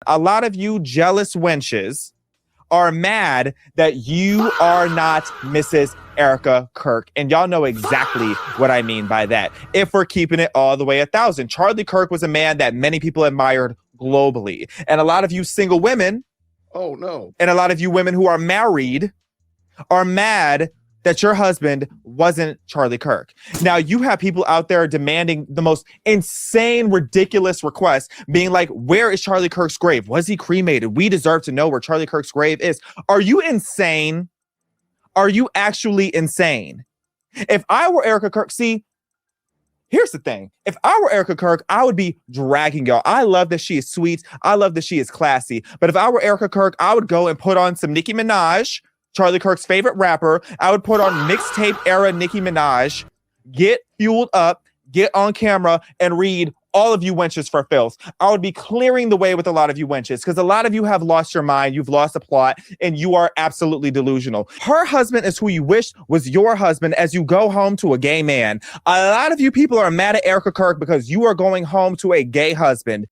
a lot of you jealous wenches are mad that you are not Mrs. Erika Kirk. And y'all know exactly what I mean by that. If we're keeping it all the way 1,000, Charlie Kirk was a man that many people admired globally. And a lot of you single women, oh no, and a lot of you women who are married are mad that your husband wasn't Charlie Kirk. Now, you have people out there demanding the most insane, ridiculous requests, being like, where is Charlie Kirk's grave? Was he cremated? We deserve to know where Charlie Kirk's grave is. Are you insane? Are you actually insane? If I were Erika Kirk, see, here's the thing. If I were Erika Kirk, I would be dragging y'all. I love that she is sweet. I love that she is classy. But if I were Erika Kirk, I would go and put on some Nicki Minaj, Charlie Kirk's favorite rapper. I would put on mixtape era Nicki Minaj, get fueled up, get on camera, and read all of you wenches for filth. I would be clearing the way with a lot of you wenches because a lot of you have lost your mind. You've lost the plot and you are absolutely delusional. Her husband is who you wish was your husband as you go home to a gay man. A lot of you people are mad at Erika Kirk because you are going home to a gay husband.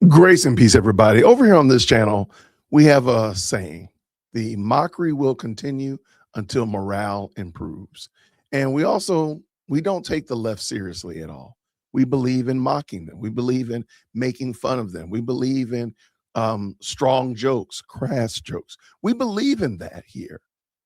Grace and peace, everybody. Over here on this channel, we have a saying: the mockery will continue until morale improves. And we don't take the left seriously at all. We believe in mocking them. We believe in making fun of them. We believe in strong jokes, crass jokes. We believe in that here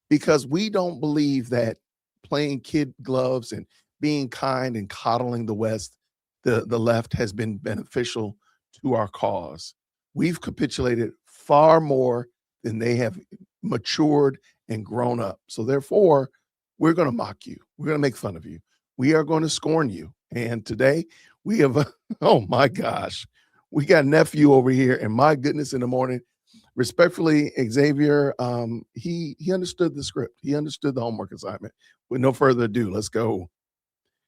because we don't believe that playing kid gloves and being kind and coddling the West, the left, has been beneficial to our cause. We've capitulated far more than they have matured and grown up. So therefore, we're going to mock you. We're going to make fun of you. We are going to scorn you. And today we have, oh my gosh, we got nephew over here, and my goodness, in the morning, respectfully, Xavier, he understood the script. He understood the homework assignment. With no further ado, let's go.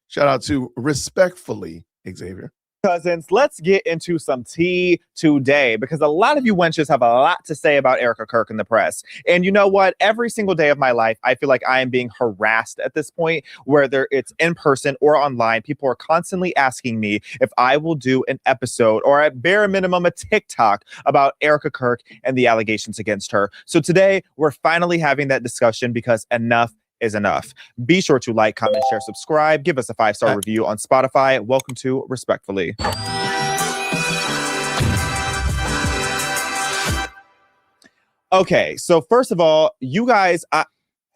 Shout out to respectfully, Xavier. Cousins, let's get into some tea today because a lot of you wenches have a lot to say about Erika Kirk in the press. And you know what? Every single day of my life, I feel like I am being harassed at this point, whether it's in person or online. People are constantly asking me if I will do an episode or at bare minimum a TikTok about Erika Kirk and the allegations against her. So today we're finally having that discussion because enough is enough. Be sure to like, comment, share, subscribe. Give us a 5-star review on Spotify. Welcome to Respectfully. Okay, so first of all, you guys,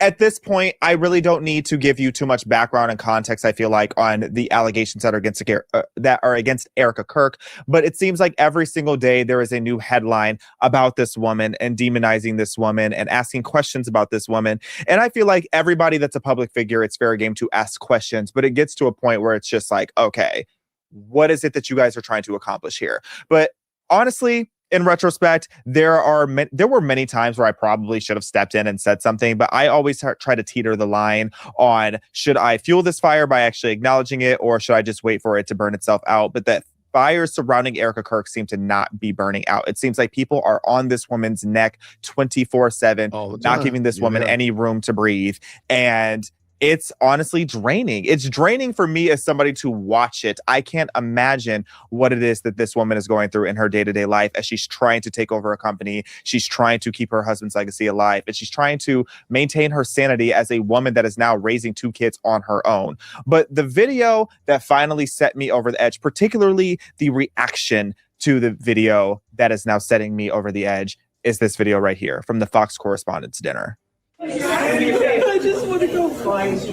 at this point, I really don't need to give you too much background and context, I feel like, on the allegations that are against Erika Kirk. But it seems like every single day there is a new headline about this woman and demonizing this woman and asking questions about this woman. And I feel like everybody that's a public figure, it's fair game to ask questions. But it gets to a point where it's just like, okay, what is it that you guys are trying to accomplish here? But honestly, in retrospect, there were many times where I probably should have stepped in and said something, but I always try to teeter the line on, should I fuel this fire by actually acknowledging it, or should I just wait for it to burn itself out? But that fires surrounding Erika Kirk seem to not be burning out. It seems like people are on this woman's neck 24/7, not giving this woman any room to breathe. And it's honestly draining. It's draining for me as somebody to watch it. I can't imagine what it is that this woman is going through in her day-to-day life as she's trying to take over a company. She's trying to keep her husband's legacy alive, and she's trying to maintain her sanity as a woman that is now raising 2 kids on her own. But the video that finally set me over the edge, particularly the reaction to the video that is now setting me over the edge, is this video right here from the Fox Correspondents' Dinner. I just want to go find you.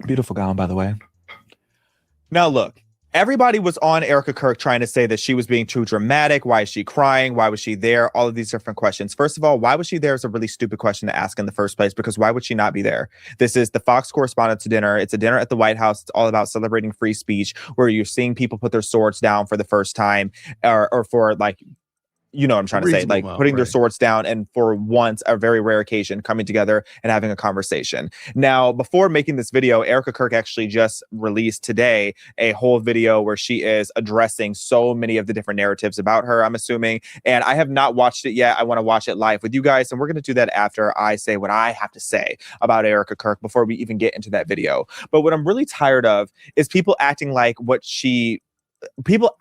Beautiful gown, by the way. Now, look, everybody was on Erika Kirk trying to say that she was being too dramatic. Why is she crying? Why was she there? All of these different questions. First of all, why was she there is a really stupid question to ask in the first place, because why would she not be there? This is the Fox Correspondents' Dinner. It's a dinner at the White House. It's all about celebrating free speech, where you're seeing people put their swords down for the first time, or for like you know what I'm trying to say, like putting their swords down and for once, a very rare occasion, coming together and having a conversation. Now, before making this video, Erika Kirk actually just released today a whole video where she is addressing so many of the different narratives about her, I'm assuming. And I have not watched it yet. I want to watch it live with you guys. And we're going to do that after I say what I have to say about Erika Kirk before we even get into that video. But what I'm really tired of is people acting like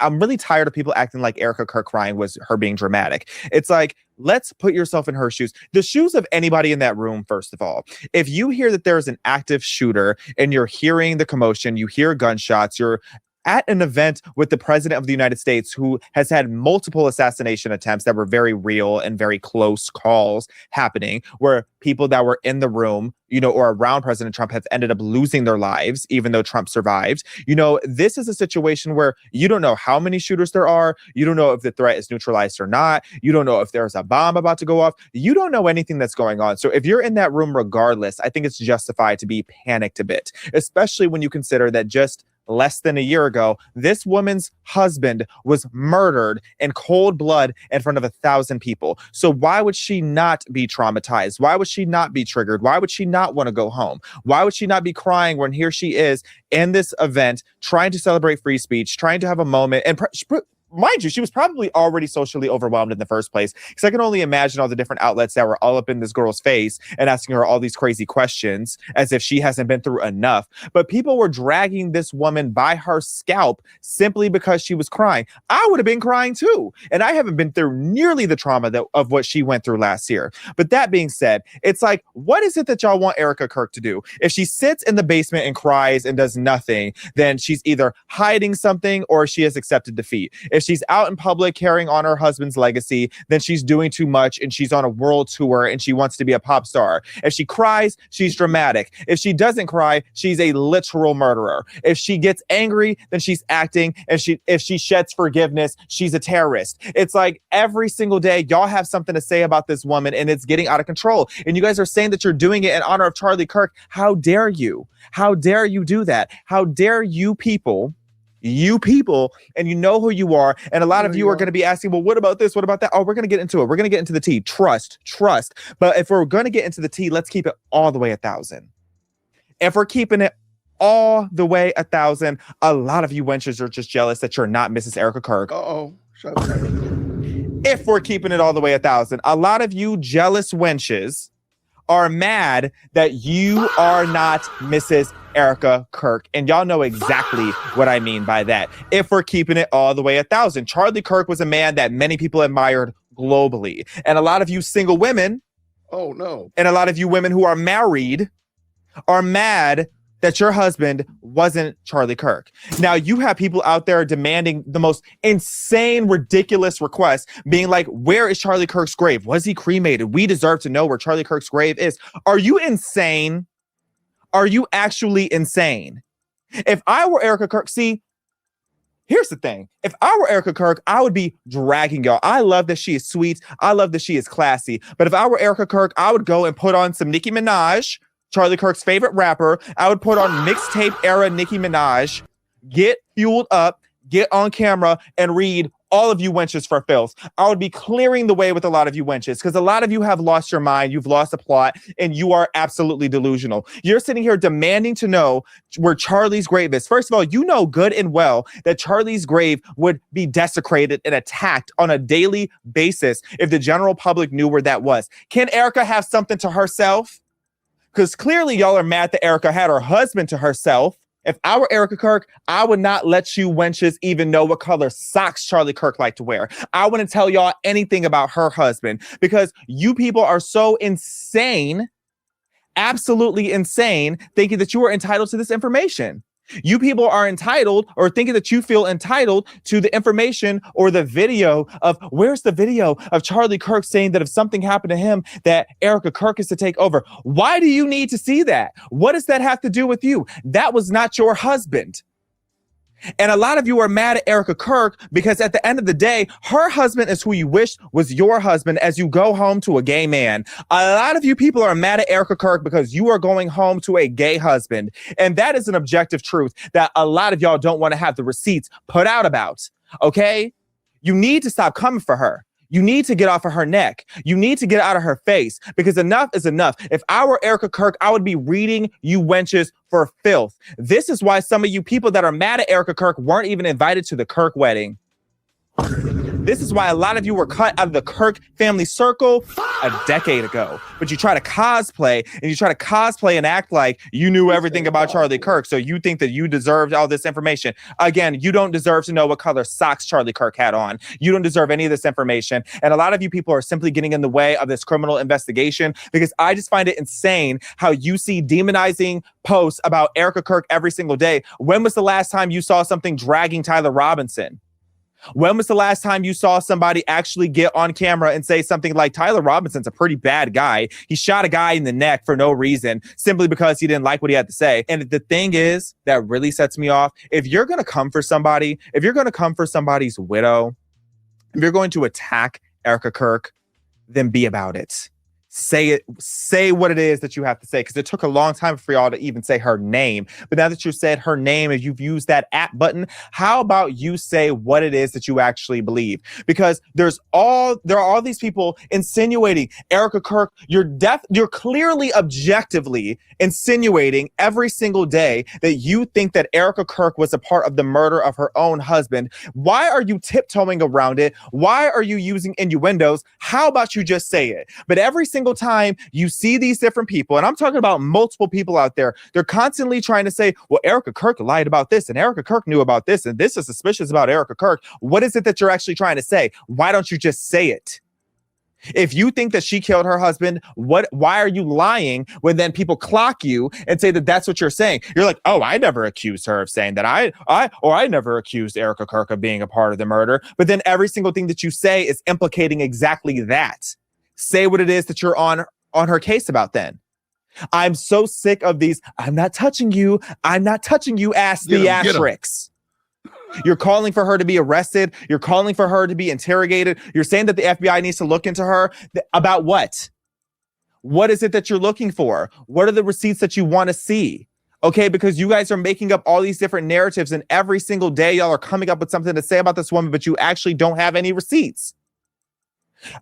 I'm really tired of people acting like Erika Kirk crying was her being dramatic. It's like, let's put yourself in her shoes. The shoes of anybody in that room, first of all. If you hear that there's an active shooter and you're hearing the commotion, you hear gunshots, you're at an event with the president of the United States who has had multiple assassination attempts that were very real and very close calls happening, where people that were in the room, you know, or around President Trump have ended up losing their lives, even though Trump survived. You know, this is a situation where you don't know how many shooters there are. You don't know if the threat is neutralized or not. You don't know if there's a bomb about to go off. You don't know anything that's going on. So if you're in that room regardless, I think it's justified to be panicked a bit, especially when you consider that just less than a year ago, this woman's husband was murdered in cold blood in front of 1,000 people. So why would she not be traumatized? Why would she not be triggered? Why would she not want to go home? Why would she not be crying when here she is in this event, trying to celebrate free speech, trying to have a moment? And mind you, she was probably already socially overwhelmed in the first place, because I can only imagine all the different outlets that were all up in this girl's face and asking her all these crazy questions as if she hasn't been through enough. But people were dragging this woman by her scalp simply because she was crying. I would have been crying too. And I haven't been through nearly the trauma of what she went through last year. But that being said, it's like, what is it that y'all want Erika Kirk to do? If she sits in the basement and cries and does nothing, then she's either hiding something or she has accepted defeat. If she's out in public carrying on her husband's legacy, then she's doing too much and she's on a world tour and she wants to be a pop star. If she cries, she's dramatic. If she doesn't cry, she's a literal murderer. If she gets angry, then she's acting. And if she sheds forgiveness, she's a terrorist. It's like every single day, y'all have something to say about this woman and it's getting out of control. And you guys are saying that you're doing it in honor of Charlie Kirk. How dare you? How dare you do that? How dare you people, and you know who you are. And a lot of you are going to be asking, well, what about this? What about that? Oh, we're going to get into it. We're going to get into the tea. Trust. But if we're going to get into the tea, let's keep it all the way 1,000. If we're keeping it all the way 1,000, a lot of you wenches are just jealous that you're not Mrs. Erika Kirk. Shut up. If we're keeping it all the way 1,000, a lot of you jealous wenches are mad that you are not Mrs. Erika Kirk. And y'all know exactly what I mean by that. If we're keeping it all the way 1,000, Charlie Kirk was a man that many people admired globally. And a lot of you single women, and a lot of you women who are married are mad that your husband wasn't Charlie Kirk. Now, you have people out there demanding the most insane, ridiculous requests, being like, where is Charlie Kirk's grave? Was he cremated? We deserve to know where Charlie Kirk's grave is. Are you insane? Are you actually insane? If I were Erika Kirk, see, here's the thing. If I were Erika Kirk, I would be dragging y'all. I love that she is sweet. I love that she is classy. But if I were Erika Kirk, I would go and put on some Nicki Minaj, Charlie Kirk's favorite rapper. I would put on mixtape era Nicki Minaj, get fueled up, get on camera, and read all of you wenches for filth. I would be clearing the way with a lot of you wenches, because a lot of you have lost your mind, you've lost the plot, and you are absolutely delusional. You're sitting here demanding to know where Charlie's grave is. First of all, you know good and well that Charlie's grave would be desecrated and attacked on a daily basis if the general public knew where that was. Can Erika have something to herself? Because clearly y'all are mad that Erika had her husband to herself. If I were Erika Kirk, I would not let you wenches even know what color socks Charlie Kirk liked to wear. I wouldn't tell y'all anything about her husband, because you people are so insane, absolutely insane, thinking that you are entitled to this information. You people are entitled, or thinking that you feel entitled to the information or the video of, where's the video of Charlie Kirk saying that if something happened to him, that Erika Kirk is to take over. Why do you need to see that? What does that have to do with you? That was not your husband. And a lot of you are mad at Erika Kirk because at the end of the day, her husband is who you wish was your husband as you go home to a gay man. A lot of you people are mad at Erika Kirk because you are going home to a gay husband. And that is an objective truth that a lot of y'all don't want to have the receipts put out about. Okay? You need to stop coming for her. You need to get off of her neck. You need to get out of her face because enough is enough. If I were Erika Kirk, I would be reading you wenches for filth. This is why some of you people that are mad at Erika Kirk weren't even invited to the Kirk wedding. This is why a lot of you were cut out of the Kirk family circle a decade ago. But you try to cosplay and act like you knew everything about Charlie Kirk. So you think that you deserved all this information. Again, you don't deserve to know what color socks Charlie Kirk had on. You don't deserve any of this information. And a lot of you people are simply getting in the way of this criminal investigation because I just find it insane how you see demonizing posts about Erika Kirk every single day. When was the last time you saw something dragging Tyler Robinson? When was the last time you saw somebody actually get on camera and say something like, Tyler Robinson's a pretty bad guy. He shot a guy in the neck for no reason, simply because he didn't like what he had to say. And the thing is that really sets me off. If you're going to come for somebody, if you're going to come for somebody's widow, if you're going to attack Erika Kirk, then be about it. Say it. Say what it is that you have to say, because it took a long time for y'all to even say her name. But now that you said her name and you've used that @ button, how about you say what it is that you actually believe? Because there are all these people insinuating Erika Kirk. You're clearly objectively insinuating every single day that you think that Erika Kirk was a part of the murder of her own husband. Why are you tiptoeing around it? Why are you using innuendos? How about you just say it? But every single time you see these different people, and I'm talking about multiple people out there, they're constantly trying to say, well, Erika Kirk lied about this, and Erika Kirk knew about this, and this is suspicious about Erika Kirk. What is it that you're actually trying to say? Why don't you just say it? If you think that she killed her husband, why are you lying when then people clock you and say that that's what you're saying? You're like, oh, I never accused her of saying that. I never accused Erika Kirk of being a part of the murder. But then every single thing that you say is implicating exactly that. Say what it is that you're on her case about then. I'm so sick of these, I'm not touching you, ass theatrics. You're calling for her to be arrested. You're calling for her to be interrogated. You're saying that the FBI needs to look into her. About what? What is it that you're looking for? What are the receipts that you want to see? Okay, because you guys are making up all these different narratives, and every single day y'all are coming up with something to say about this woman, but you actually don't have any receipts.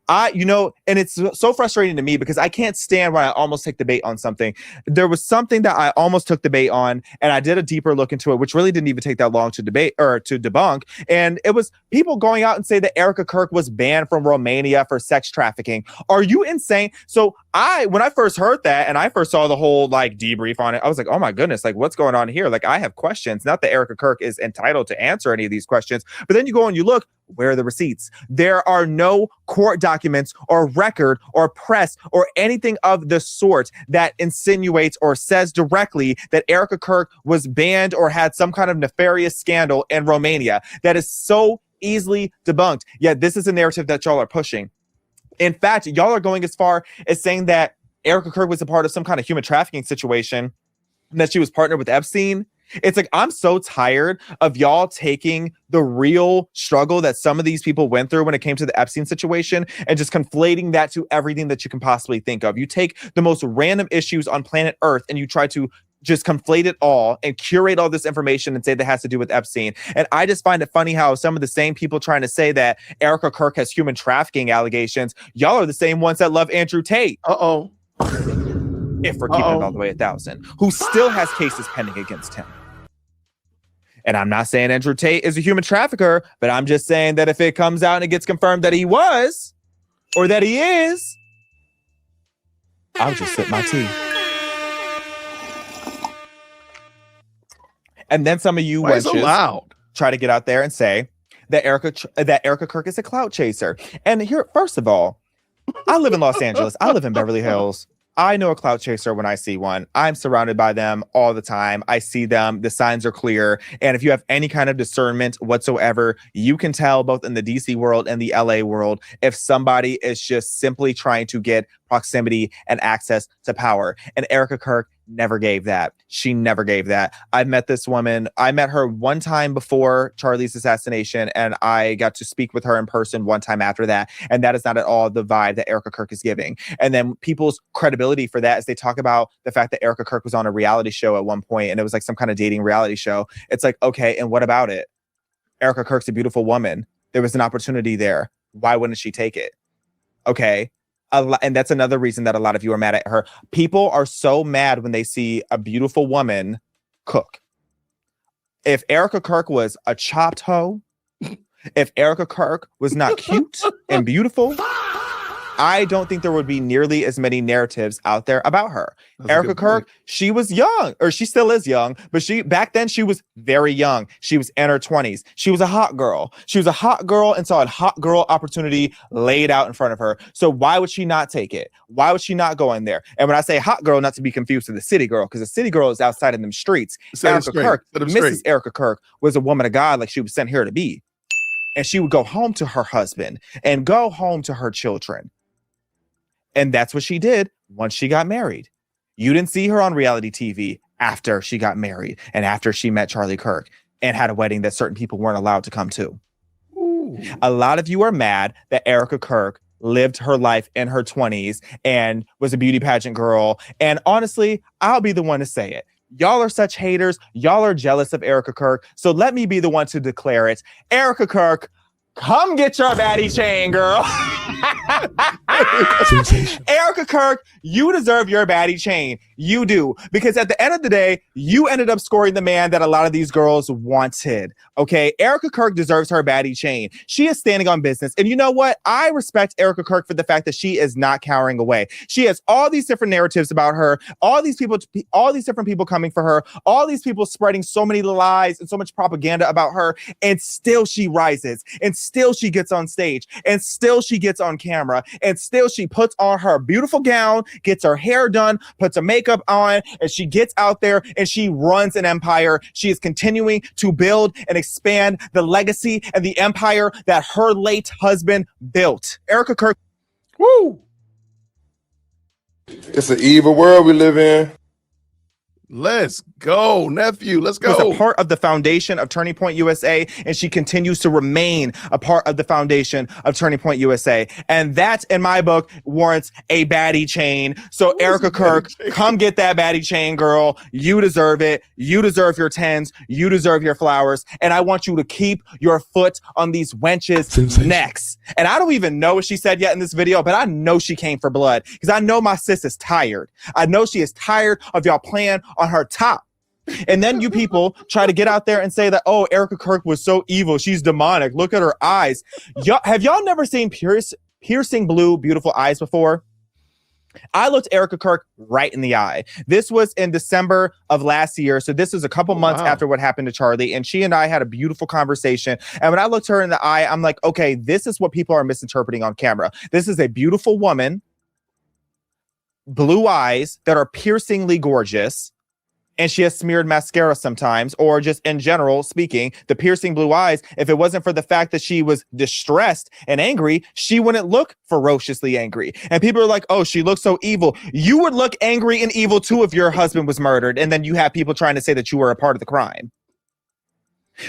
And it's so frustrating to me because I can't stand when I almost take the bait on something. There was something that I almost took the bait on, and I did a deeper look into it, which really didn't even take that long to debate or to debunk. And it was people going out and say that Erika Kirk was banned from Romania for sex trafficking. Are you insane? So when I first heard that and I first saw the whole debrief on it, I was like, oh my goodness, what's going on here? I have questions. Not that Erika Kirk is entitled to answer any of these questions, but then you go and you look, where are the receipts? There are no court documents or record or press or anything of the sort that insinuates or says directly that Erika Kirk was banned or had some kind of nefarious scandal in Romania. That is so easily debunked. Yet this is a narrative that y'all are pushing. In fact, y'all are going as far as saying that Erika Kirk was a part of some kind of human trafficking situation and that she was partnered with Epstein. It's I'm so tired of y'all taking the real struggle that some of these people went through when it came to the Epstein situation and just conflating that to everything that you can possibly think of. You take the most random issues on planet Earth and you try to just conflate it all and curate all this information and say that has to do with Epstein. And I just find it funny how some of the same people trying to say that Erika Kirk has human trafficking allegations, y'all are the same ones that love Andrew Tate. Uh-oh. If we're keeping it all the way 1,000, who still has cases pending against him. And I'm not saying Andrew Tate is a human trafficker, but I'm just saying that if it comes out and it gets confirmed that he was, or that he is, I'll just sip my tea. And then some of you wenches try to get out there and say that Erika Kirk is a clout chaser. And here, first of all, I live in Los Angeles. I live in Beverly Hills. I know a clout chaser when I see one. I'm surrounded by them all the time. I see them. The signs are clear. And if you have any kind of discernment whatsoever, you can tell both in the DC world and the LA world if somebody is just simply trying to get proximity and access to power. And Erika Kirk never gave that. She never gave that. I met this woman. I met her one time before Charlie's assassination, and I got to speak with her in person one time after that. And that is not at all the vibe that Erika Kirk is giving. And then people's credibility for that is they talk about the fact that Erika Kirk was on a reality show at one point, and it was some kind of dating reality show. It's okay, and what about it? Erika Kirk's a beautiful woman. There was an opportunity there. why wouldn't she take it? Okay. And that's another reason that a lot of you are mad at her. People are so mad when they see a beautiful woman cook. If Erika Kirk was a chopped hoe, if Erika Kirk was not cute and beautiful, I don't think there would be nearly as many narratives out there about her. That's Erika Kirk, she was young, or she still is young, but back then she was very young. She was in her 20s. She was a hot girl. She was a hot girl and saw a hot girl opportunity laid out in front of her. So why would she not take it? Why would she not go in there? And when I say hot girl, not to be confused with the city girl, because the city girl is outside in them streets. Erika Kirk, Mrs. Erika Kirk was a woman of God, like she was sent here to be. And she would go home to her husband and go home to her children. And that's what she did once she got married. You didn't see her on reality TV after she got married and after she met Charlie Kirk and had a wedding that certain people weren't allowed to come to. Ooh. A lot of you are mad that Erika Kirk lived her life in her 20s and was a beauty pageant girl. And honestly, I'll be the one to say it. Y'all are such haters. Y'all are jealous of Erika Kirk. So let me be the one to declare it. Erika Kirk, come get your baddie chain, girl. Erika Kirk, you deserve your baddie chain. You do. Because at the end of the day, you ended up scoring the man that a lot of these girls wanted. Okay? Erika Kirk deserves her baddie chain. She is standing on business. And you know what? I respect Erika Kirk for the fact that she is not cowering away. She has all these different narratives about her, all these different people coming for her, all these people spreading so many lies and so much propaganda about her. And still she rises. And still she gets on stage. And still she gets on camera. And still she puts on her beautiful gown, gets her hair done, puts her makeup on, and she gets out there and she runs an empire. She is continuing to build and expand the legacy and the empire that her late husband built. Erika Kirk. Woo! It's an evil world we live in. Let's go, nephew. Let's go. Was a part of the foundation of Turning Point USA, and she continues to remain a part of the foundation of Turning Point USA. And that, in my book, warrants a baddie chain. So Erika Kirk, come get that baddie chain, girl. You deserve it. You deserve your tens. You deserve your flowers. And I want you to keep your foot on these wenches' necks. And I don't even know what she said yet in this video, but I know she came for blood because I know my sis is tired. I know she is tired of y'all playing on her top. And then you people try to get out there and say that, oh, Erika Kirk was so evil. She's demonic. Look at her eyes. Have y'all never seen piercing blue, beautiful eyes before? I looked Erika Kirk right in the eye. This was in December of last year. So this is a couple months after what happened to Charlie. And she and I had a beautiful conversation. And when I looked her in the eye, I'm like, okay, this is what people are misinterpreting on camera. This is a beautiful woman, blue eyes that are piercingly gorgeous. And she has smeared mascara sometimes, or just in general speaking, the piercing blue eyes, if it wasn't for the fact that she was distressed and angry, she wouldn't look ferociously angry. And people are like, oh, she looks so evil. You would look angry and evil too if your husband was murdered. And then you have people trying to say that you were a part of the crime.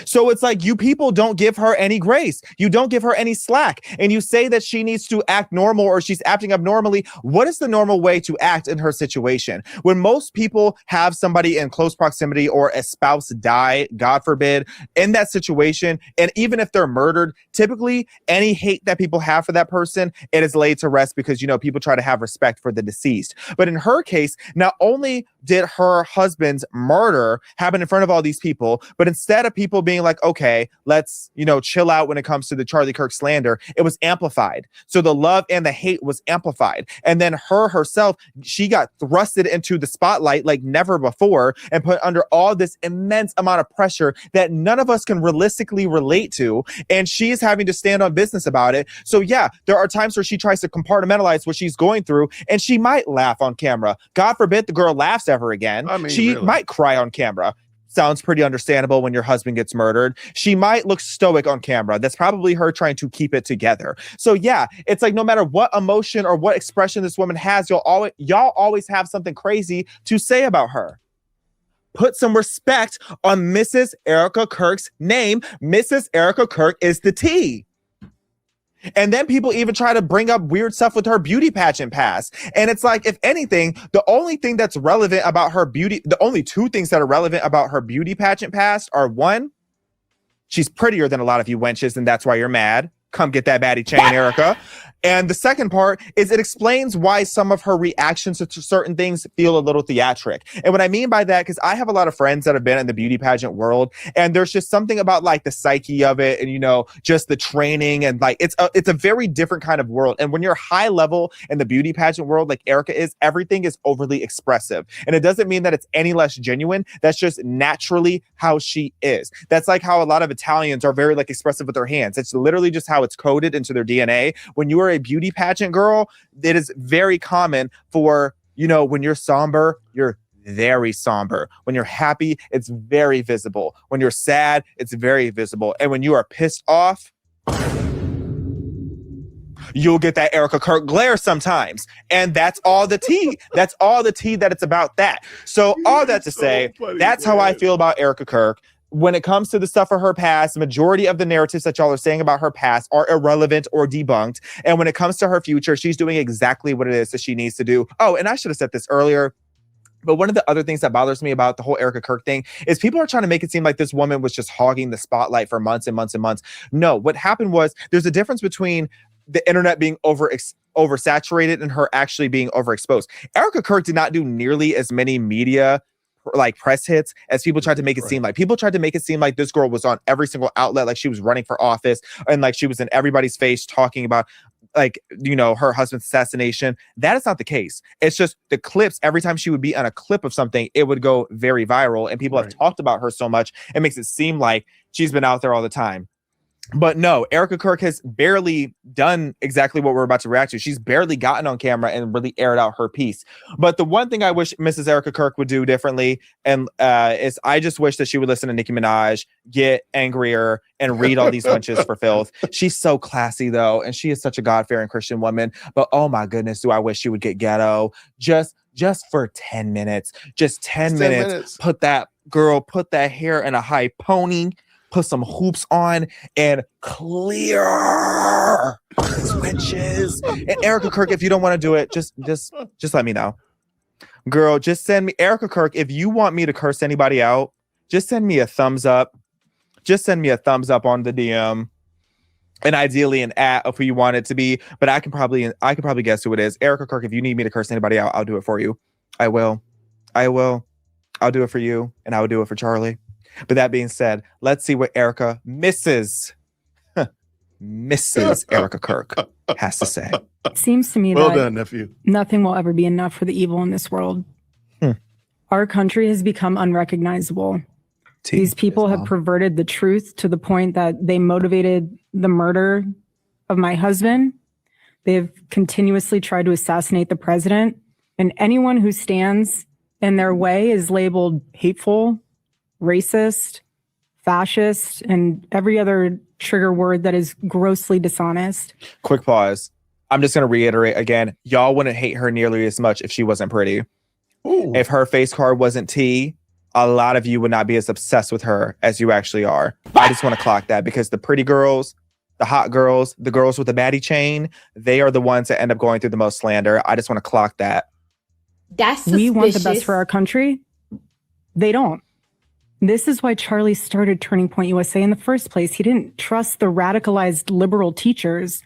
So it's like you people don't give her any grace. You don't give her any slack. And you say that she needs to act normal or she's acting abnormally. What is the normal way to act in her situation? When most people have somebody in close proximity or a spouse die, God forbid, in that situation, and even if they're murdered, typically any hate that people have for that person, it is laid to rest because, you know, people try to have respect for the deceased. But in her case, not only did her husband's murder happen in front of all these people, but instead of people being like, okay, let's, you know, chill out when it comes to the Charlie Kirk slander, it was amplified. So the love and the hate was amplified. And then her herself, she got thrusted into the spotlight like never before and put under all this immense amount of pressure that none of us can realistically relate to. And she is having to stand on business about it. So yeah, there are times where she tries to compartmentalize what she's going through and she might laugh on camera. God forbid the girl laughs ever again. I mean, she might cry on camera. Sounds pretty understandable when your husband gets murdered. She might look stoic on camera. That's probably her trying to keep it together. So yeah, it's like no matter what emotion or what expression this woman has, y'all always have something crazy to say about her. Put some respect on Mrs. Erika Kirk's name. Mrs. Erika Kirk is the T. And then people even try to bring up weird stuff with her beauty pageant past. And it's like, if anything, the only thing that's relevant about her beauty, the only two things that are relevant about her beauty pageant past are one, she's prettier than a lot of you wenches, and that's why you're mad. come get that baddie chain, Erika. And the second part is it explains why some of her reactions to certain things feel a little theatric. And what I mean by that, because I have a lot of friends that have been in the beauty pageant world, and there's just something about like the psyche of it and, you know, just the training and like it's a very different kind of world. And when you're high level in the beauty pageant world, like Erika is, everything is overly expressive. And it doesn't mean that it's any less genuine. That's just naturally how she is. That's like how a lot of Italians are very like expressive with their hands. It's literally just how it's coded into their DNA. When you are a beauty pageant girl, it is very common for, you know, when you're somber, you're very somber. When you're happy, it's very visible. When you're sad, it's very visible. And when you are pissed off, you'll get that Erika Kirk glare sometimes. And that's all the tea. That's all the tea that it's about that. So all that to say, that's how I feel about Erika Kirk. When it comes to the stuff of her past, the majority of the narratives that y'all are saying about her past are irrelevant or debunked. And when it comes to her future, she's doing exactly what it is that she needs to do. Oh, and I should have said this earlier, but one of the other things that bothers me about the whole Erika Kirk thing is people are trying to make it seem like this woman was just hogging the spotlight for months and months and months. No, what happened was there's a difference between the internet being oversaturated and her actually being overexposed. Erika Kirk did not do nearly as many media like press hits as people tried to make it seem like. People tried to make it seem like this girl was on every single outlet, like she was running for office and like she was in everybody's face talking about like, you know, her husband's assassination. That is not the case. It's just the clips, every time she would be on a clip of something, it would go very viral and people have talked about her so much, it makes it seem like she's been out there all the time. But no, Erika Kirk has barely done exactly what we're about to react to. She's barely gotten on camera and really aired out her piece. But the one thing I wish Mrs. Erika Kirk would do differently and is I just wish that she would listen to Nicki Minaj, get angrier, and read all these punches for filth. She's so classy, though, and she is such a God-fearing Christian woman. But oh my goodness, do I wish she would get ghetto just for 10 minutes. Just 10 minutes. Put that hair in a high pony. Put some hoops on and clear switches. And Erika Kirk, if you don't want to do it, just let me know. Girl, just send me Erika Kirk. If you want me to curse anybody out, just send me a thumbs up. Just send me a thumbs up on the DM. And ideally an @ of who you want it to be. But I can probably guess who it is. Erika Kirk, if you need me to curse anybody out, I'll do it for you. I will. I'll do it for you. And I will do it for Charlie. But that being said, let's see what Mrs. Erika Kirk has to say. It seems to me well that done, nephew. Nothing will ever be enough for the evil in this world. Our country has become unrecognizable. These people have perverted the truth to the point that they motivated the murder of my husband. They have continuously tried to assassinate the president. And anyone who stands in their way is labeled hateful, racist, fascist, and every other trigger word that is grossly dishonest. Quick pause. I'm just going to reiterate again. Y'all wouldn't hate her nearly as much if she wasn't pretty. Ooh. If her face card wasn't T, a lot of you would not be as obsessed with her as you actually are. I just want to clock that because the pretty girls, the hot girls, the girls with the baddie chain, they are the ones that end up going through the most slander. I just want to clock that. That's suspicious. We want the best for our country. They don't. This is why Charlie started Turning Point USA in the first place. He didn't trust the radicalized liberal teachers.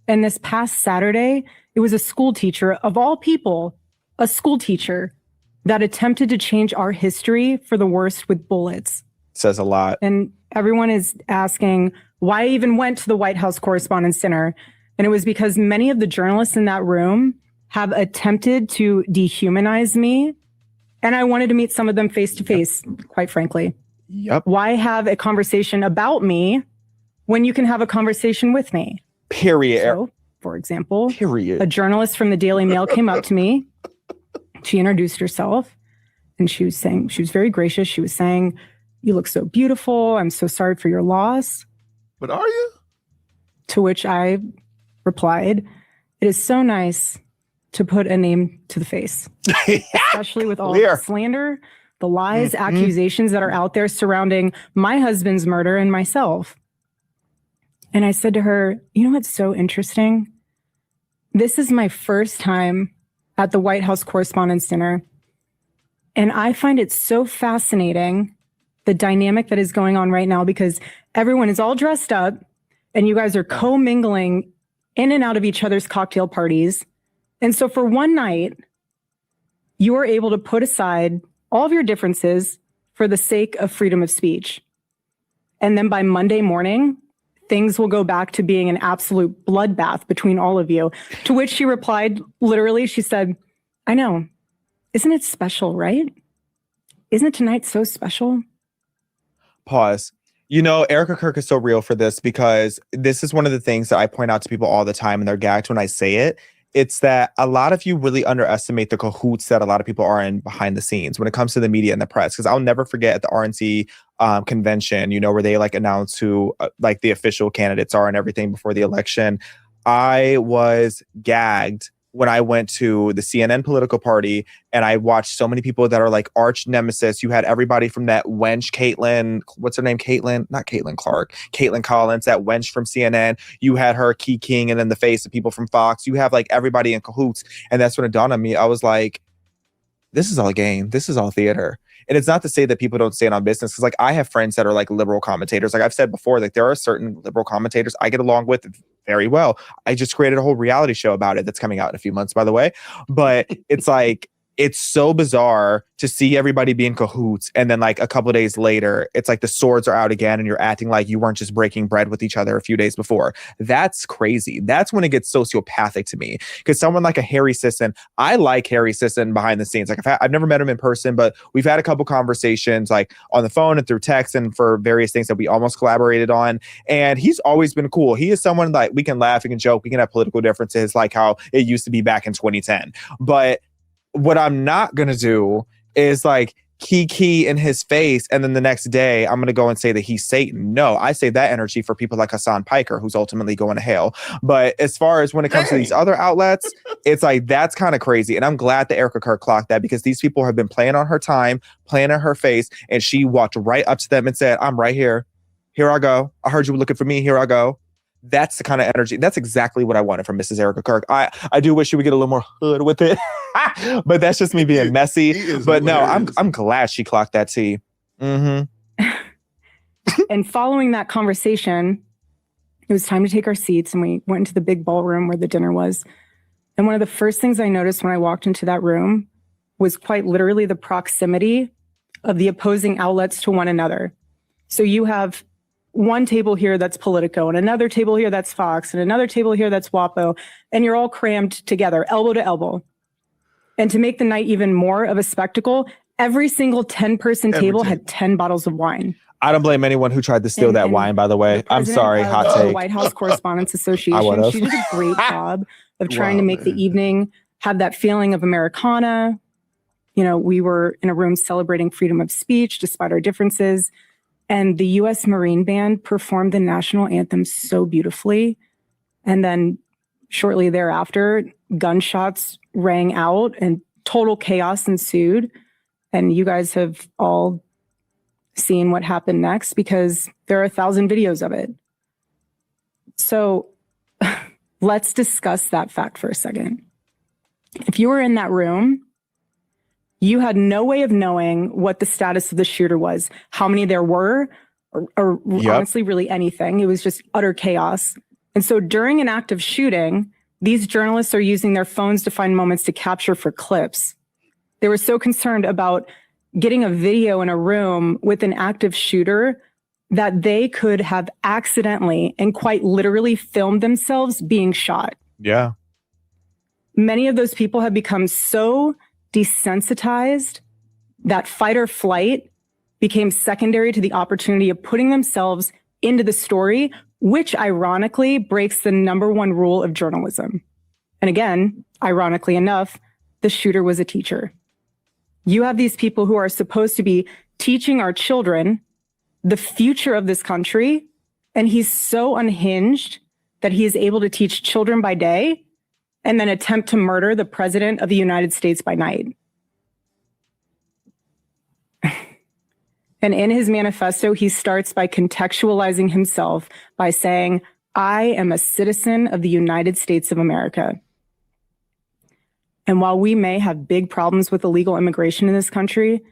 And this past Saturday, it was a school teacher, of all people, a school teacher that attempted to change our history for the worst with bullets. Says a lot. And everyone is asking why I even went to the White House Correspondents' Dinner. And it was because many of the journalists in that room have attempted to dehumanize me. And I wanted to meet some of them face to face, quite frankly. Yep. Why have a conversation about me when you can have a conversation with me? Period. So, for example, Period. A journalist from the Daily Mail came up to me. She introduced herself and she was very gracious. She was saying, "You look so beautiful. I'm so sorry for your loss." But are you? To which I replied, "It is so nice to put a name to the face, especially with all the slander, the lies, accusations that are out there surrounding my husband's murder and myself." And I said to her, "You know what's so interesting? This is my first time at the White House Correspondents' Dinner. And I find it so fascinating, the dynamic that is going on right now, because everyone is all dressed up. and you guys are commingling in and out of each other's cocktail parties. And so for one night, you are able to put aside all of your differences for the sake of freedom of speech. And then by Monday morning, things will go back to being an absolute bloodbath between all of you. To which she replied, literally, she said, I know. Isn't it special, right? Isn't tonight so special? Pause. You know, Erika Kirk is so real for this because this is one of the things that I point out to people all the time and they're gagged when I say it. It's that a lot of you really underestimate the cahoots that a lot of people are in behind the scenes when it comes to the media and the press. Because I'll never forget at the RNC convention, you know, where they like announce who like the official candidates are and everything before the election. I was gagged when I went to the CNN political party and I watched so many people that are like arch nemesis. You had everybody from that wench, Caitlin, what's her name? Not Caitlin Clark, Caitlin Collins, that wench from CNN. You had her key king and then the face of people from Fox. You have like everybody in cahoots. And that's when it dawned on me. I was like, this is all a game. This is all theater. And it's not to say that people don't stand on business. Cause like I have friends that are like liberal commentators. Like I've said before, like there are certain liberal commentators I get along with very well. I just created a whole reality show about it that's coming out in a few months, by the way. But it's like, it's so bizarre to see everybody be in cahoots. And then like a couple of days later, it's like the swords are out again and you're acting like you weren't just breaking bread with each other a few days before. That's crazy. That's when it gets sociopathic to me. Because someone like a Harry Sisson, I like Harry Sisson behind the scenes. Like I've never met him in person, but we've had a couple conversations like on the phone and through text and for various things that we almost collaborated on. And he's always been cool. He is someone like we can laugh, we can joke, we can have political differences like how it used to be back in 2010. But what I'm not going to do is like key in his face. And then the next day I'm going to go and say that he's Satan. No, I save that energy for people like Hassan Piker, who's ultimately going to hell. But as far as when it comes to these other outlets, it's like, that's kind of crazy. And I'm glad that Erika Kirk clocked that because these people have been playing on her time, playing in her face. And she walked right up to them and said, I'm right here. Here I go. I heard you were looking for me. Here I go. That's the kind of energy. That's exactly what I wanted from Mrs. Erika Kirk. I do wish she would get a little more hood with it, but that's just me being messy. But no, I'm glad she clocked that tea. Mm-hmm. And following that conversation, it was time to take our seats and we went into the big ballroom where the dinner was. And one of the first things I noticed when I walked into that room was quite literally the proximity of the opposing outlets to one another. So you have one table here that's Politico and another table here that's Fox and another table here that's WAPO, and you're all crammed together, elbow to elbow. And to make the night even more of a spectacle, every single 10-person table had 10 bottles of wine. I don't blame anyone who tried to steal that wine, by the way. I'm sorry, hot take. The White House Correspondents Association, she did a great job of trying to make the evening have that feeling of Americana. You know, we were in a room celebrating freedom of speech despite our differences. And the U.S. Marine Band performed the national anthem so beautifully. And then shortly thereafter, gunshots rang out and total chaos ensued. And you guys have all seen what happened next because there are 1,000 videos of it. So let's discuss that fact for a second. If you were in that room, you had no way of knowing what the status of the shooter was, how many there were, or honestly, really anything. It was just utter chaos. And so during an active shooting, these journalists are using their phones to find moments to capture for clips. They were so concerned about getting a video in a room with an active shooter that they could have accidentally and quite literally filmed themselves being shot. Yeah. Many of those people have become so desensitized that fight or flight became secondary to the opportunity of putting themselves into the story, which ironically breaks the number one rule of journalism. And again, ironically enough, the shooter was a teacher. You have these people who are supposed to be teaching our children the future of this country, and he's so unhinged that he is able to teach children by day and then attempt to murder the president of the United States by night. And in his manifesto, he starts by contextualizing himself by saying, I am a citizen of the United States of America. And while we may have big problems with illegal immigration in this country,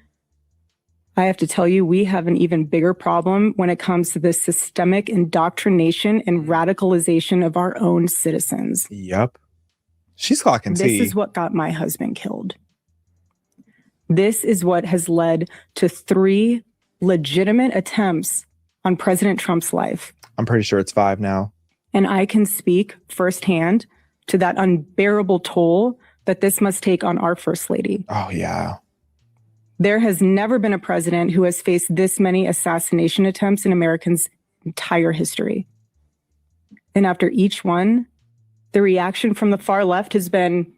I have to tell you, we have an even bigger problem when it comes to the systemic indoctrination and radicalization of our own citizens. Yep. She's clocking tea. This is what got my husband killed. This is what has led to 3 legitimate attempts on President Trump's life. I'm pretty sure it's 5 now. And I can speak firsthand to that unbearable toll that this must take on our First Lady. Oh, yeah. There has never been a president who has faced this many assassination attempts in Americans' entire history. And after each one, the reaction from the far left has been,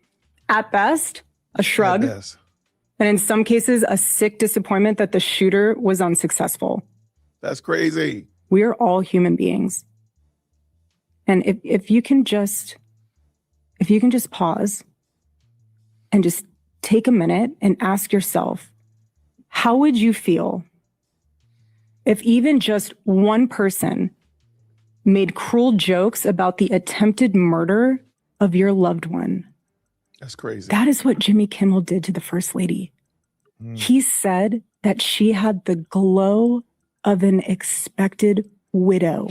at best, a shrug. And in some cases, a sick disappointment that the shooter was unsuccessful. That's crazy. We are all human beings. And if you can just pause and just take a minute and ask yourself, how would you feel if even just one person made cruel jokes about the attempted murder of your loved one? That's crazy. That is what Jimmy Kimmel did to the First Lady. He said that she had the glow of an expected widow.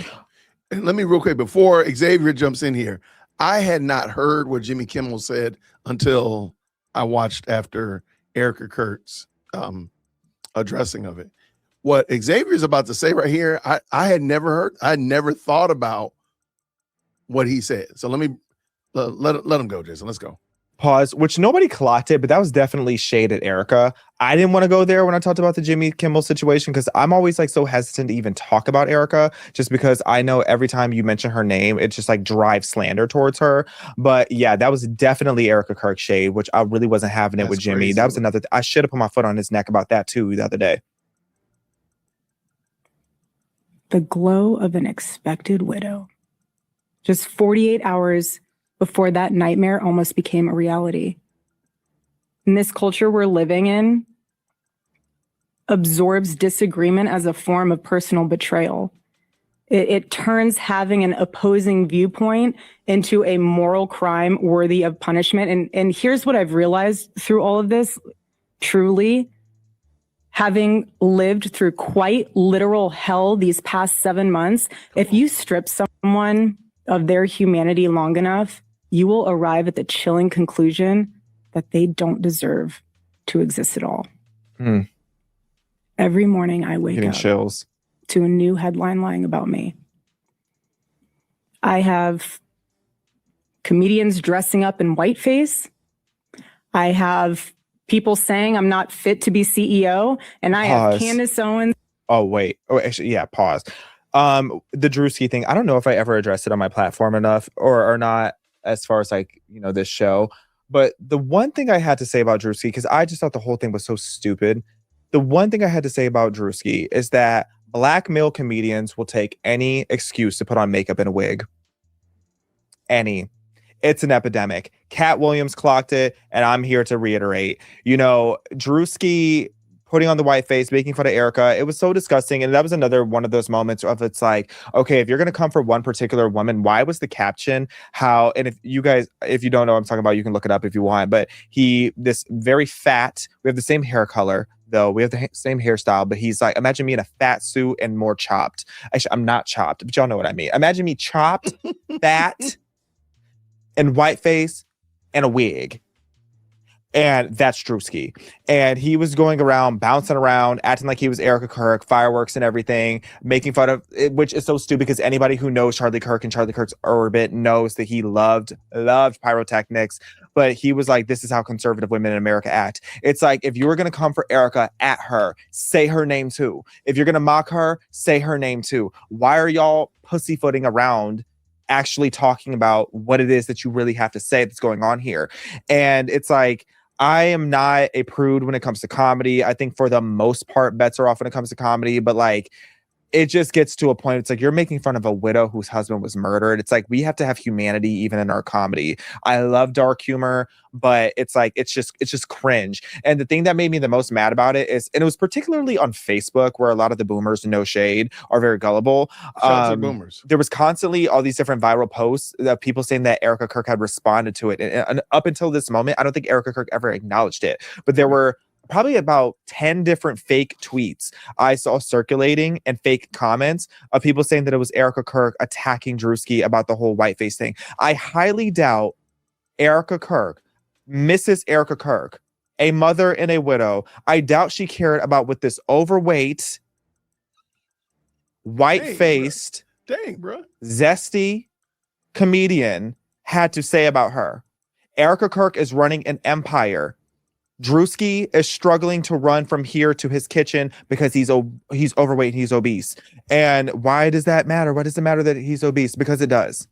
And let me real quick, before Xavier jumps in here, I had not heard what Jimmy Kimmel said until I watched after Erika Kirk's addressing of it. What Xavier is about to say right here, I had never heard, I had never thought about what he said. So let me let him go, Jason. Let's go. Pause, which nobody clocked it, but that was definitely shade at Erika. I didn't want to go there when I talked about the Jimmy Kimmel situation because I'm always like so hesitant to even talk about Erika just because I know every time you mention her name, it just like drives slander towards her. But yeah, that was definitely Erika Kirk shade, which I really wasn't having it with Jimmy. Crazy. That was another, I should have put my foot on his neck about that too the other day. The glow of an expected widow. Just 48 hours before that nightmare almost became a reality. In this culture we're living in, absorbs disagreement as a form of personal betrayal. It turns having an opposing viewpoint into a moral crime worthy of punishment. And here's what I've realized through all of this, truly, having lived through quite literal hell these past 7 months, if you strip someone of their humanity long enough, you will arrive at the chilling conclusion that they don't deserve to exist at all. Every morning I wake up chills to a new headline lying about me. I have comedians dressing up in whiteface. I have people saying I'm not fit to be CEO. And I have Candace Owens. Oh, wait. Oh, actually, yeah, pause. The Drewski thing, I don't know if I ever addressed it on my platform enough or not as far as like, you know, this show. But the one thing I had to say about Drewski, because I just thought the whole thing was so stupid. The one thing I had to say about Drewski is that black male comedians will take any excuse to put on makeup and a wig. Any. It's an epidemic. Cat Williams clocked it, and I'm here to reiterate. You know, Drewski putting on the white face, making fun of Erika, it was so disgusting. And that was another one of those moments of it's like, okay, if you're going to come for one particular woman, why was the caption how, and if you don't know what I'm talking about, you can look it up if you want, but this very fat, we have the same hair color, though. We have the same hairstyle, but he's like, imagine me in a fat suit and more chopped. Actually, I'm not chopped, but y'all know what I mean. Imagine me chopped, fat, and white face, and a wig. And that's Drewski. And he was going around, bouncing around, acting like he was Erika Kirk, fireworks and everything, making fun of it, which is so stupid because anybody who knows Charlie Kirk and Charlie Kirk's orbit knows that he loved pyrotechnics. But he was like, this is how conservative women in America act. It's like, if you were going to come for Erika, at her, say her name too. If you're going to mock her, say her name too. Why are y'all pussyfooting around actually talking about what it is that you really have to say that's going on here? And it's like, I am not a prude when it comes to comedy. I think for the most part, bets are off when it comes to comedy, but like, it just gets to a point. It's like, you're making fun of a widow whose husband was murdered. It's like, we have to have humanity even in our comedy. I love dark humor, but it's like, it's just cringe. And the thing that made me the most mad about it is, and it was particularly on Facebook where a lot of the boomers, no shade, are very gullible. Shout out to boomers. There was constantly all these different viral posts of people saying that Erika Kirk had responded to it. And up until this moment, I don't think Erika Kirk ever acknowledged it, but there were probably about 10 different fake tweets I saw circulating and fake comments of people saying that it was Erika Kirk attacking Drewski about the whole whiteface thing. I highly doubt Erika Kirk, Mrs. Erika Kirk, a mother and a widow, I doubt she cared about what this overweight, white-faced, bro, zesty comedian had to say about her. Erika Kirk is running an empire. Drewski is struggling to run from here to his kitchen because he's overweight and he's obese. And why does that matter? Why does it matter that he's obese? Because it does.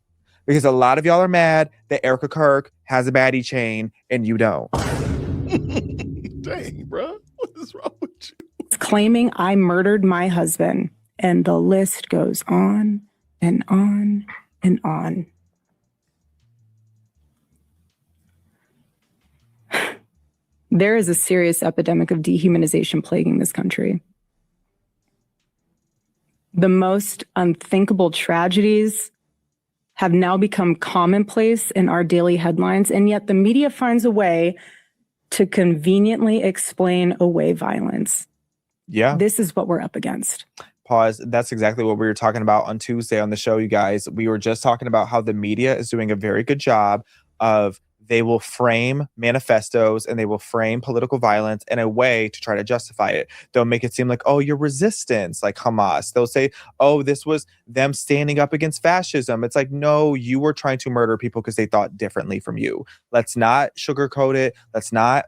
Because a lot of y'all are mad that Erika Kirk has a baddie chain and you don't. Dang, bro. What is wrong with you? It's claiming I murdered my husband. And the list goes on and on and on. There is a serious epidemic of dehumanization plaguing this country. The most unthinkable tragedies have now become commonplace in our daily headlines, and yet the media finds a way to conveniently explain away violence. Yeah. This is what we're up against. Pause. That's exactly what we were talking about on Tuesday on the show, you guys. We were just talking about how the media is doing a very good job of they will frame manifestos and they will frame political violence in a way to try to justify it. They'll make it seem like, oh, you're resistance, like Hamas. They'll say, oh, this was them standing up against fascism. It's like, no, you were trying to murder people because they thought differently from you. Let's not sugarcoat it. Let's not,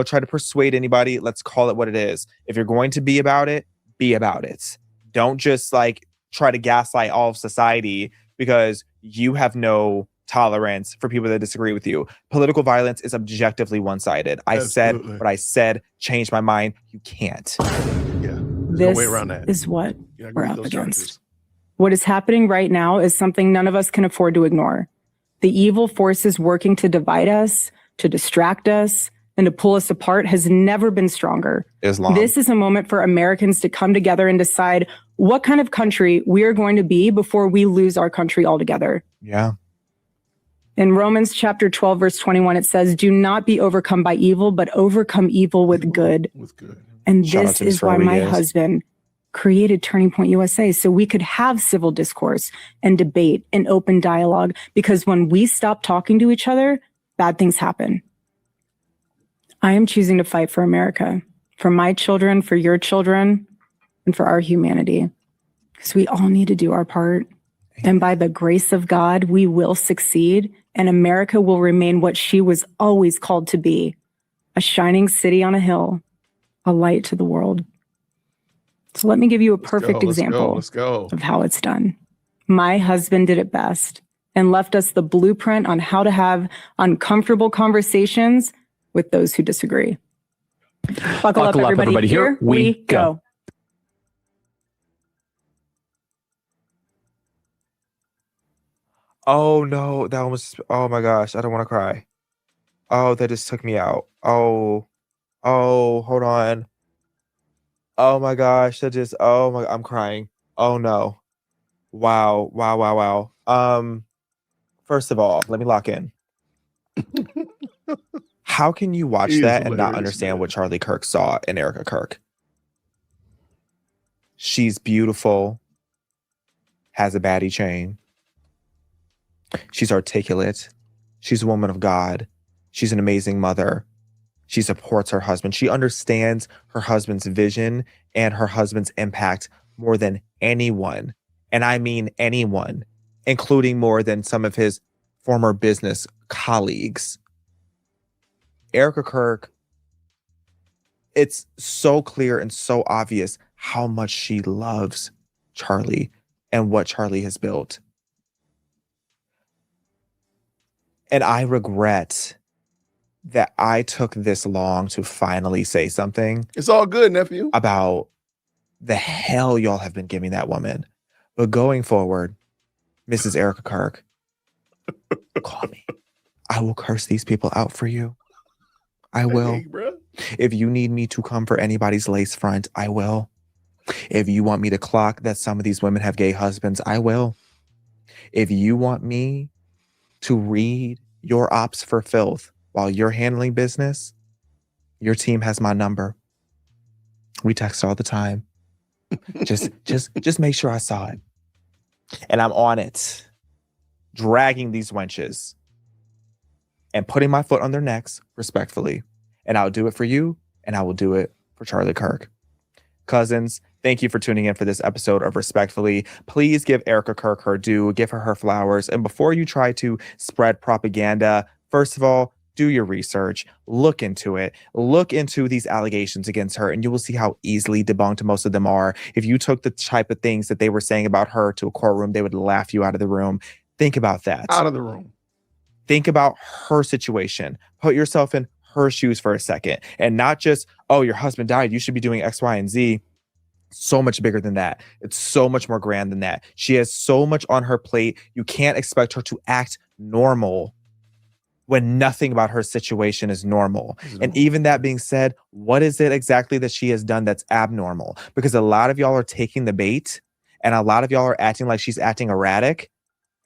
try to persuade anybody. Let's call it what it is. If you're going to be about it, be about it. Don't just try to gaslight all of society because you have no tolerance for people that disagree with you. Political violence is objectively one-sided. I said what I said, changed my mind. You can't. Yeah. This no way around that. is what we're up against. What is happening right now is something none of us can afford to ignore. The evil forces working to divide us, to distract us, and to pull us apart has never been stronger. Islam. This is a moment for Americans to come together and decide what kind of country we are going to be before we lose our country altogether. Yeah. In Romans chapter 12, verse 21, it says, do not be overcome by evil, but overcome evil with good. And this is why my husband created Turning Point USA, so we could have civil discourse and debate and open dialogue, because when we stop talking to each other, bad things happen. I am choosing to fight for America, for my children, for your children, and for our humanity, because we all need to do our part. And by the grace of God, we will succeed, and America will remain what she was always called to be, a shining city on a hill, a light to the world. So let me give you a perfect example of how it's done. My husband did it best and left us the blueprint on how to have uncomfortable conversations with those who disagree. Buckle up, everybody. Here we go. Oh no, that was, oh my gosh, I don't want to cry. Oh, that just took me out. Oh, hold on. Oh my gosh, I'm crying. Oh no. Wow. First of all, let me lock in. How can you watch that and not understand what Charlie Kirk saw in Erika Kirk? She's beautiful, has a baddie chain. She's articulate. She's a woman of God. She's an amazing mother. She supports her husband. She understands her husband's vision and her husband's impact more than anyone. And I mean anyone, including more than some of his former business colleagues. Erika Kirk, it's so clear and so obvious how much she loves Charlie and what Charlie has built. And I regret that I took this long to finally say something. It's all good, nephew. About the hell y'all have been giving that woman. But going forward, Mrs. Erika Kirk, call me. I will curse these people out for you. I will. Hey, bro. If you need me to come for anybody's lace front, I will. If you want me to clock that some of these women have gay husbands, I will. If you want me to read your ops for filth while you're handling business, Your team has my number. We text all the time. Just make sure I saw it. And I'm on it, dragging these wenches and putting my foot on their necks respectfully. And I'll do it for you, and I will do it for Charlie Kirk. Cousins, thank you for tuning in for this episode of Respectfully. Please give Erika Kirk her due, give her flowers. And before you try to spread propaganda, first of all, do your research, look into it, look into these allegations against her, and you will see how easily debunked most of them are. If you took the type of things that they were saying about her to a courtroom, they would laugh you out of the room. Think about that. Out of the room. Think about her situation. Put yourself in her shoes for a second, and not just, oh, your husband died, you should be doing X, Y, and Z. So much bigger than that. It's so much more grand than that. She has so much on her plate. You can't expect her to act normal when nothing about her situation is normal. And even that being said, what is it exactly that she has done that's abnormal? Because a lot of y'all are taking the bait, and a lot of y'all are acting like she's acting erratic.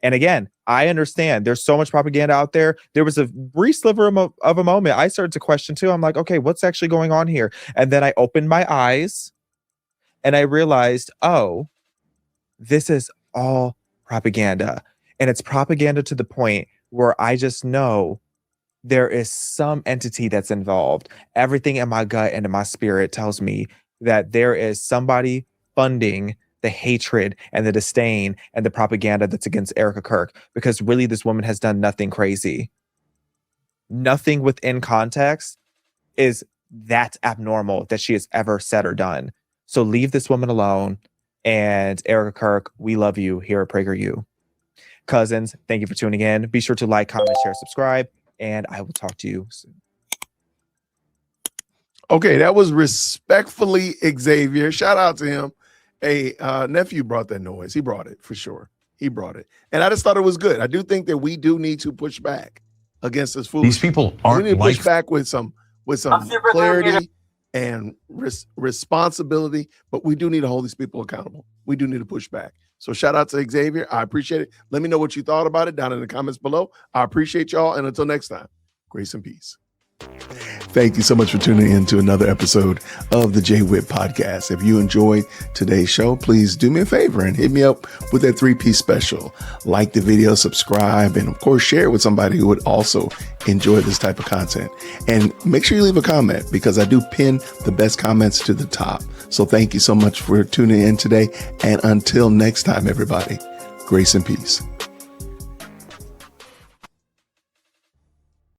And again, I understand there's so much propaganda out there. There was a brief sliver of a moment I started to question too. I'm like, okay, what's actually going on here? And then I opened my eyes and I realized, oh, this is all propaganda. And it's propaganda to the point where I just know there is some entity that's involved. Everything in my gut and in my spirit tells me that there is somebody funding the hatred and the disdain and the propaganda that's against Erika Kirk, because really this woman has done nothing crazy. Nothing within context is that abnormal that she has ever said or done. So leave this woman alone. And Erika Kirk, we love you here at PragerU. Cousins, thank you for tuning in. Be sure to like, comment, share, subscribe, and I will talk to you soon. Okay, that was Respectfully Xavier. Shout out to him. Hey, nephew brought that noise. He brought it for sure. He brought it. And I just thought it was good. I do think that we do need to push back against this foolishness. These people aren't we need to push back with some clarity and responsibility, but we do need to hold these people accountable. We do need to push back. So shout out to Xavier. I appreciate it. Let me know what you thought about it down in the comments below. I appreciate y'all. And until next time, grace and peace. Thank you so much for tuning in to another episode of the JWhit Podcast. If you enjoyed today's show, please do me a favor and hit me up with that 3-piece special. Like the video, subscribe, and of course, share it with somebody who would also enjoy this type of content. And make sure you leave a comment, because I do pin the best comments to the top. So thank you so much for tuning in today. And until next time, everybody, grace and peace.